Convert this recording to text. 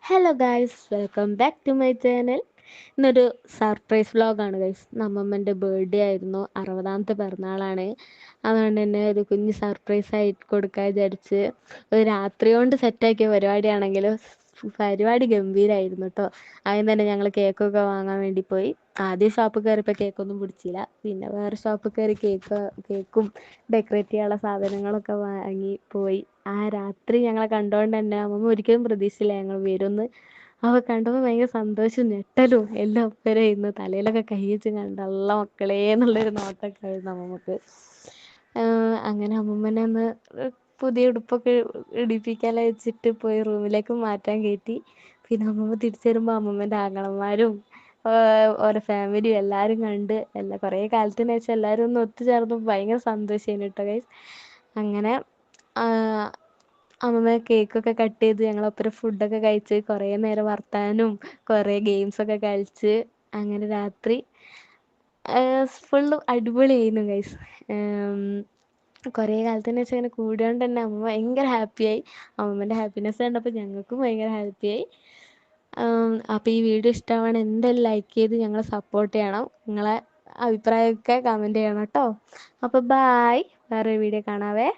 Hello guys, welcome back to my channel. ഇന്നൊരു surprise വ്ലോഗാണ് guys. നമ്മമ്മൻ്റെ ബർത്ത്ഡേ ആയിരുന്നു, 60ാമത്തെ പിറന്നാളാണ്. അതുകൊണ്ട് തന്നെ ഒരു കുഞ്ഞ് സർപ്രൈസ് ആയിട്ട് കൊടുക്കാൻ വിചാരിച്ച് ഒരു രാത്രി കൊണ്ട് സെറ്റാക്കിയ പരിപാടിയാണെങ്കിലും പരിപാടി ഗംഭീരമായിരുന്നു കേട്ടോ. ആദ്യം തന്നെ ഞങ്ങൾ കേക്കൊക്കെ വാങ്ങാൻ വേണ്ടി പോയി. ആദ്യം ഷോപ്പിൽ കയറിയപ്പോൾ കേക്കൊന്നും പിടിച്ചില്ല. പിന്നെ വേറെ ഷോപ്പിൽ കയറി കേക്കും ഡെക്കറേറ്റ് ചെയ്യാനുള്ള സാധനങ്ങളൊക്കെ വാങ്ങി പോയി. ആ രാത്രി ഞങ്ങളെ കണ്ടുകൊണ്ട് തന്നെ അമ്മമ്മ ഒരിക്കലും പ്രതീക്ഷിച്ചില്ല ഞങ്ങൾ വരുമെന്ന്. അവ കണ്ടപ്പോൾ ഭയങ്കര സന്തോഷവും ഞെട്ടലും എല്ലാം ഒപ്പരായിരുന്നു. തലയിലൊക്കെ കൈ വെച്ച് കണ്ടല്ല മക്കളേ എന്നുള്ളൊരു നോട്ടൊക്കെ ആയിരുന്നു അമ്മമ്മക്ക്. അങ്ങനെ അമ്മമ്മനെ ഒന്ന് പുതിയ ഉടുപ്പൊക്കെ ഇടിപ്പിക്കാൻ വെച്ചിട്ട് പോയി റൂമിലേക്ക് മാറ്റാൻ കയറ്റി. പിന്നെ അമ്മമ്മ തിരിച്ചു വരുമ്പോൾ അമ്മമ്മൻ്റെ ആങ്ങളമാരും ഓരോ ഫാമിലിയും എല്ലാവരും കണ്ട് കുറേ കാലത്തിന് ശേഷം എല്ലാവരും ഒന്ന് ഒത്തുചേർന്ന് ഭയങ്കര സന്തോഷമായിരുന്നു കേട്ടോ ഗൈസ്. അങ്ങനെ അമ്മമ്മ കേക്കൊക്കെ കട്ട് ചെയ്ത് ഞങ്ങളൊപ്പം ഫുഡൊക്കെ കഴിച്ച് കുറേ നേരം വർത്താനും കുറേ ഗെയിംസൊക്കെ കളിച്ച് അങ്ങനെ രാത്രി ഫുള്ള് അടിപൊളിയായിരുന്നു ഗൈസ്. കുറേ കാലത്തിന് ശേഷം ഇങ്ങനെ കൂടിയോണ്ട് തന്നെ അമ്മ ഭയങ്കര ഹാപ്പിയായി. അമ്മമ്മൻ്റെ ഹാപ്പിനെസ് കണ്ടപ്പോൾ ഞങ്ങൾക്കും ഭയങ്കര ഹാപ്പിയായി. അപ്പോൾ ഈ വീഡിയോ ഇഷ്ടമാവാൻ എന്തായാലും ലൈക്ക് ചെയ്ത് ഞങ്ങളെ സപ്പോർട്ട് ചെയ്യണം. നിങ്ങളെ അഭിപ്രായമൊക്കെ കമൻറ്റ് ചെയ്യണം കേട്ടോ. അപ്പോൾ ബായ്, വേറെ വീഡിയോ കാണാവേ.